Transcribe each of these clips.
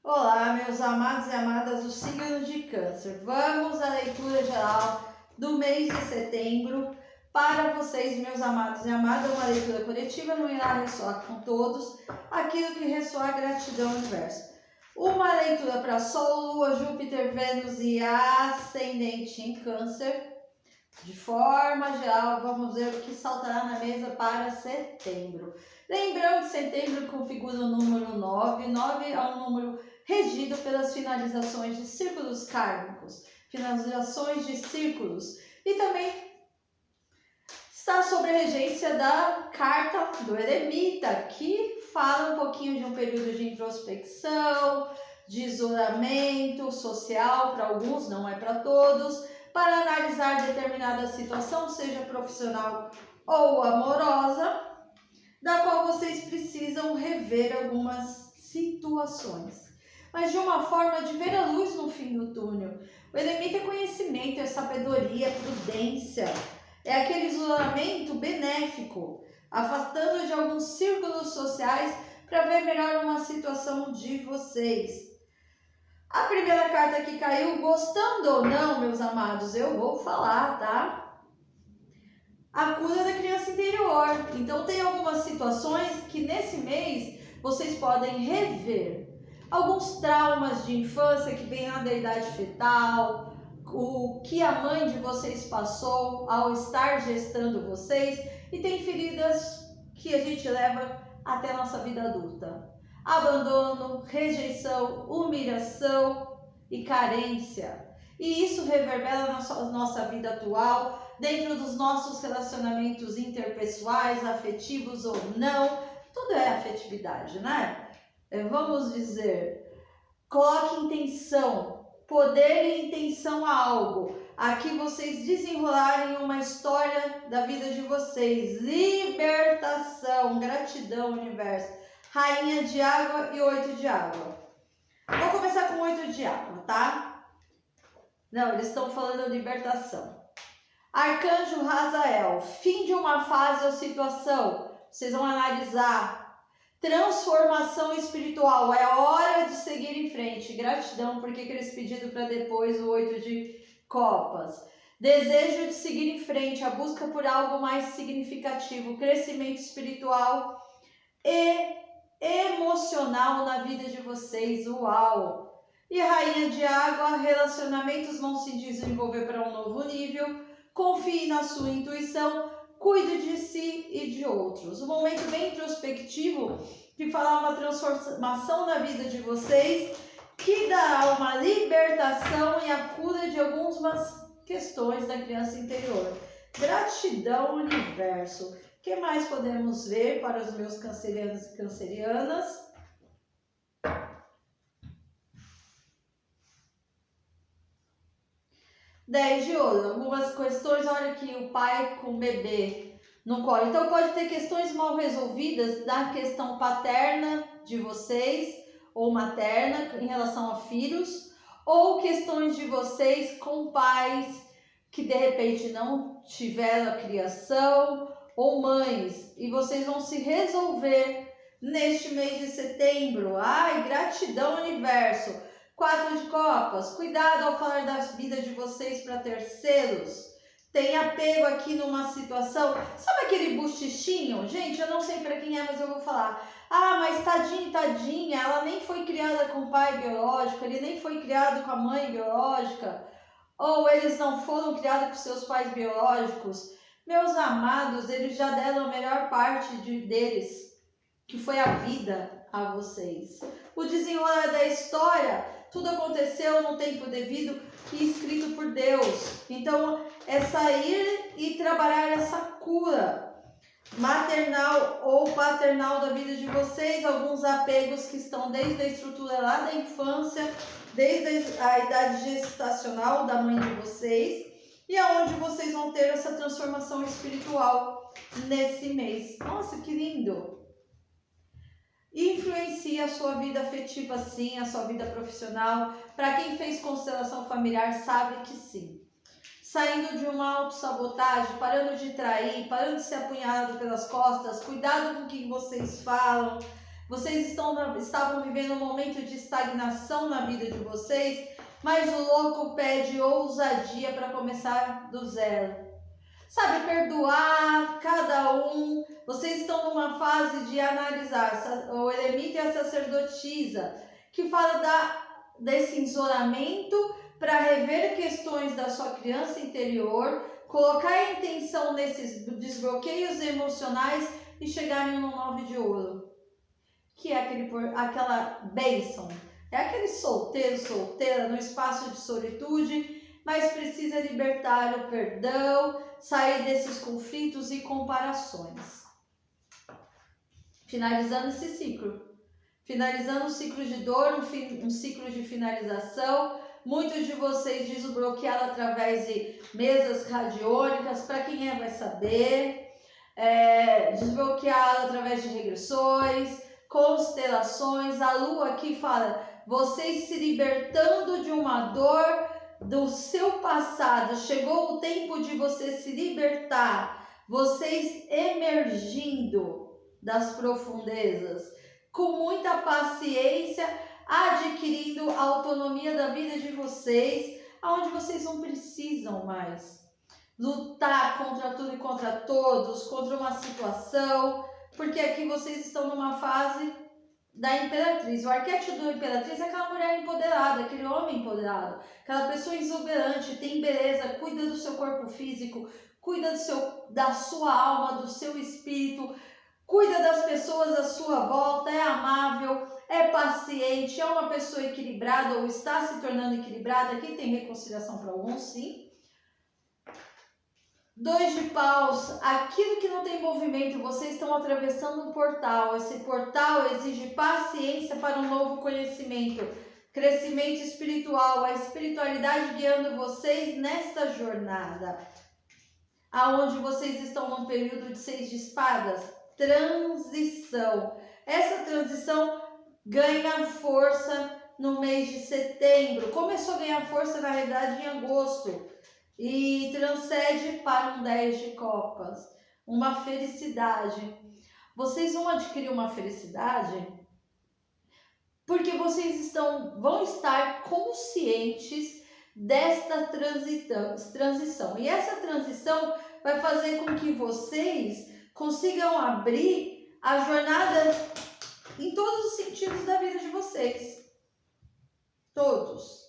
Olá, meus amados e amadas do signo de Câncer. Vamos à leitura geral do mês de setembro. Para vocês, meus amados e amadas, uma leitura coletiva não irá ressoar com todos. Aquilo que ressoar, gratidão ao universo. Uma leitura para Sol, Lua, Júpiter, Vênus e Ascendente em Câncer. De forma geral, vamos ver o que saltará na mesa para setembro. Lembrando que setembro configura o número 9. 9 é um número regido pelas finalizações de círculos kármicos, finalizações de círculos, e também está sob a regência da carta do eremita, que fala um pouquinho de um período de introspecção, de isolamento social para alguns, não é para todos, para analisar determinada situação, seja profissional ou amorosa, da qual vocês precisam rever algumas situações, mas de uma forma de ver a luz no fim do túnel. O eremita é conhecimento, é sabedoria, é prudência, é aquele isolamento benéfico, afastando de alguns círculos sociais para ver melhor uma situação de vocês. A primeira carta que caiu, gostando ou não, meus amados, eu vou falar, tá? A cura da criança interior. Então tem algumas situações que nesse mês vocês podem rever. Alguns traumas de infância que vêm lá da idade fetal, o que a mãe de vocês passou ao estar gestando vocês, e tem feridas que a gente leva até a nossa vida adulta. Abandono, rejeição, humilhação e carência. E isso reverbera na nossa vida atual, dentro dos nossos relacionamentos interpessoais, afetivos ou não. Tudo é afetividade, né? Vamos dizer, coloque intenção, poder e intenção a algo. Aqui vocês desenrolarem uma história da vida de vocês. Libertação, gratidão, universo. Rainha de água e 8 de água. Vou começar com 8 de água, tá? Não, eles estão falando libertação. Arcanjo Razael, fim de uma fase ou situação. Vocês vão analisar. Transformação espiritual, é hora de seguir em frente. Gratidão, porque eles pediram para depois o 8 de copas. Desejo de seguir em frente, a busca por algo mais significativo, crescimento espiritual e emocional na vida de vocês. Uau! E Rainha de água, relacionamentos vão se desenvolver para um novo nível. Confie na sua intuição, cuide de si e de outros. Um momento bem introspectivo que fala uma transformação na vida de vocês, que dá uma libertação e a cura de algumas questões da criança interior. Gratidão, universo. O que mais podemos ver para os meus cancerianos e cancerianas? Dez de ouro, algumas questões, olha aqui, o pai com o bebê no colo. Então pode ter questões mal resolvidas da questão paterna de vocês ou materna em relação a filhos, ou questões de vocês com pais que de repente não tiveram a criação, ou mães, e vocês vão se resolver neste mês de setembro. Ai, gratidão, universo. 4 de copas, cuidado ao falar da vida de vocês para terceiros. Tem apego aqui numa situação, sabe aquele buchichinho? Gente, eu não sei para quem é, mas eu vou falar. Ah, mas tadinho, tadinha, ela nem foi criada com o pai biológico, ele nem foi criado com a mãe biológica, ou eles não foram criados com seus pais biológicos. Meus amados, eles já deram a melhor parte deles, que foi a vida, a vocês. O desenrolar da história, tudo aconteceu no tempo devido e escrito por Deus. Então, é sair e trabalhar essa cura maternal ou paternal da vida de vocês. Alguns apegos que estão desde a estrutura lá da infância, desde a idade gestacional da mãe de vocês, e aonde vocês vão ter essa transformação espiritual nesse mês. Nossa, que lindo! Influencia a sua vida afetiva, sim, a sua vida profissional. Para quem fez constelação familiar sabe que sim. Saindo de uma autossabotagem, parando de trair, parando de ser apunhalado pelas costas, cuidado com o que vocês falam. Vocês estavam vivendo um momento de estagnação na vida de vocês, mas o louco pede ousadia para começar do zero. Sabe, perdoar cada um. Vocês estão numa fase de analisar. O eremita e a sacerdotisa, que fala desse isolamento para rever questões da sua criança interior, colocar a intenção nesses desbloqueios emocionais e chegarem no 9 de ouro, que é aquela bênção. É aquele solteiro, solteira, no espaço de solitude, mas precisa libertar o perdão, sair desses conflitos e comparações. Finalizando esse ciclo. Finalizando um ciclo de dor, um ciclo de finalização. Muitos de vocês desbloquearam através de mesas radiônicas, para quem vai saber. Desbloqueado através de regressões, constelações. A lua aqui fala, vocês se libertando de uma dor do seu passado. Chegou o tempo de você se libertar, vocês emergindo das profundezas, com muita paciência, adquirindo a autonomia da vida de vocês, aonde vocês não precisam mais lutar contra tudo e contra todos, contra uma situação, porque aqui vocês estão numa fase da imperatriz. O arquétipo da imperatriz é aquela mulher empoderada, aquele homem empoderado, aquela pessoa exuberante, tem beleza, cuida do seu corpo físico, cuida da sua alma, do seu espírito, cuida das pessoas à sua volta, é amável, é paciente, é uma pessoa equilibrada ou está se tornando equilibrada. Aqui tem reconciliação para alguns, sim. 2 de paus, aquilo que não tem movimento, vocês estão atravessando um portal. Esse portal exige paciência para um novo conhecimento, crescimento espiritual, a espiritualidade guiando vocês nesta jornada, aonde vocês estão num período de 6 de espadas, transição. Essa transição ganha força no mês de setembro, começou a ganhar força na realidade em agosto, e transcende para um 10 de copas, uma felicidade. Vocês vão adquirir uma felicidade porque vocês vão estar conscientes desta transição. E essa transição vai fazer com que vocês consigam abrir a jornada em todos os sentidos da vida de vocês. Todos.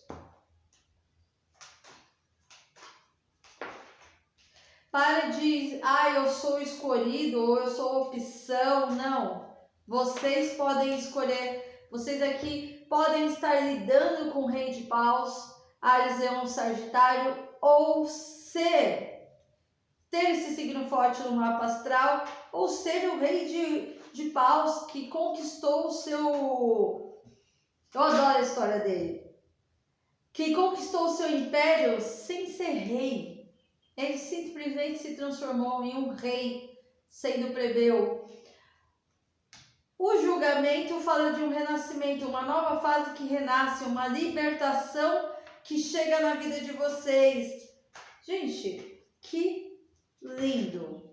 Para de, eu sou escolhido ou eu sou opção. Não. Vocês podem escolher. Vocês aqui podem estar lidando com o Rei de Paus, Áries, Leão, Sagitário, ou ter esse signo forte no mapa astral, ou ser o Rei de Paus que conquistou o seu... Eu adoro a história dele. Que conquistou o seu império sem ser rei. Ele simplesmente se transformou em um rei, sendo plebeu. O julgamento fala de um renascimento, uma nova fase que renasce, uma libertação que chega na vida de vocês. Gente, que lindo!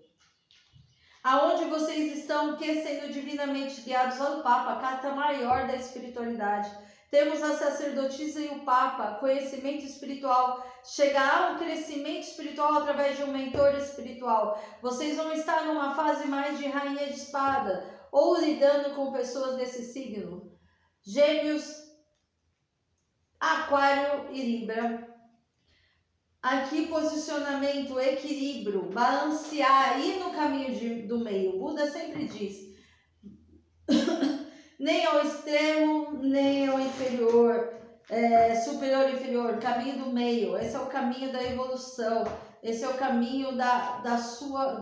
Aonde vocês estão sendo divinamente guiados ao Papa, a carta maior da espiritualidade. Temos a sacerdotisa e o Papa, conhecimento espiritual. Chegar a um crescimento espiritual através de um mentor espiritual. Vocês vão estar numa fase mais de rainha de espada, ou lidando com pessoas desse signo. Gêmeos, Aquário e Libra. Aqui posicionamento, equilíbrio, balancear, ir no caminho do meio. O Buda sempre diz, nem ao extremo, nem ao inferior, superior e inferior, caminho do meio. Esse é o caminho da evolução, esse é o caminho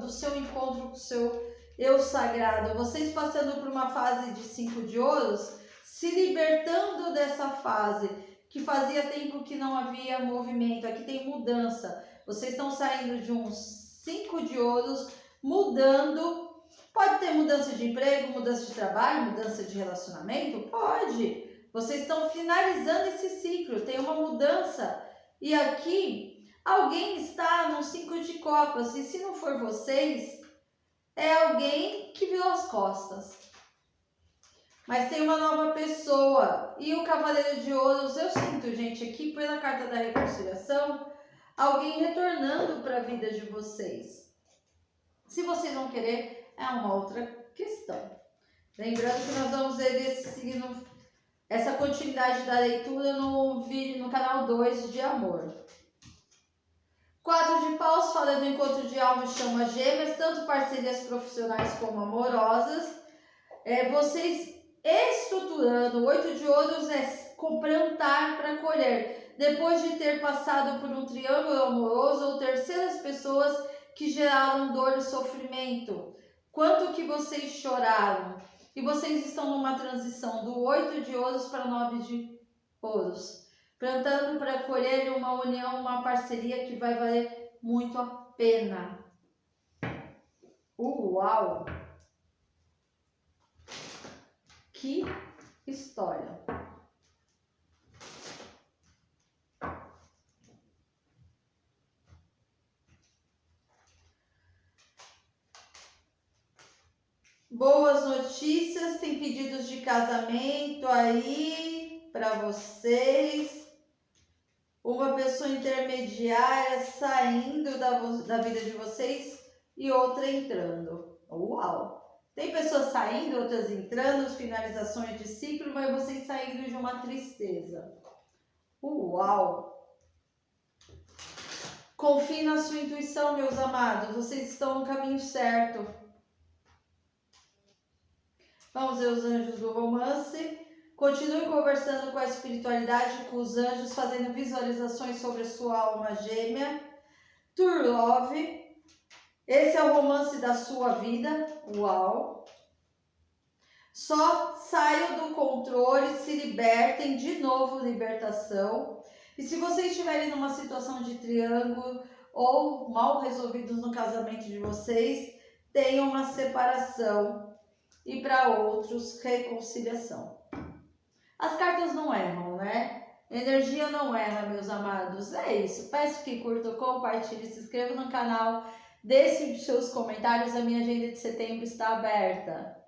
do seu encontro com o seu eu sagrado. Vocês passando por uma fase de 5 de ouros, se libertando dessa fase, que fazia tempo que não havia movimento. Aqui tem mudança. Vocês estão saindo de uns 5 de ouros, mudando. Pode ter mudança de emprego, mudança de trabalho, mudança de relacionamento? Pode. Vocês estão finalizando esse ciclo, tem uma mudança. E aqui, alguém está no 5 de copas. E se não for vocês, é alguém que virou as costas. Mas tem uma nova pessoa. E o Cavaleiro de Ouros, eu sinto, gente, aqui pela carta da reconciliação, alguém retornando para a vida de vocês. Se vocês vão querer, é uma outra questão. Lembrando que nós vamos ver esse signo, essa continuidade da leitura no vídeo no canal 2 de amor. 4 de paus fala do encontro de alma e chama gêmeas, tanto parcerias profissionais como amorosas. Vocês estruturando. O 8 de ouros é plantar para colher. Depois de ter passado por um triângulo amoroso ou terceiras pessoas que geraram dor e sofrimento. Quanto que vocês choraram. E vocês estão numa transição do 8 de ouros para 9 de ouros. Plantando para colher uma união, uma parceria que vai valer muito a pena. Uau! Que história! Boas notícias, tem pedidos de casamento aí para vocês. Uma pessoa intermediária saindo da vida de vocês e outra entrando. Uau! Tem pessoas saindo, outras entrando, finalizações de ciclo, mas vocês saindo de uma tristeza. Uau! Confie na sua intuição, meus amados. Vocês estão no caminho certo. Vamos ver os anjos do romance. Continue conversando com a espiritualidade, com os anjos, fazendo visualizações sobre a sua alma gêmea. True Love. Esse é o romance da sua vida. Uau! Só saiam do controle, se libertem. De novo, libertação. E se vocês estiverem numa situação de triângulo ou mal resolvidos no casamento de vocês, tenham uma separação. E para outros, reconciliação. As cartas não erram, né? Energia não erra, meus amados. É isso. Peço que curtam, compartilhem, se inscrevam no canal, deixem seus comentários. A minha agenda de setembro está aberta.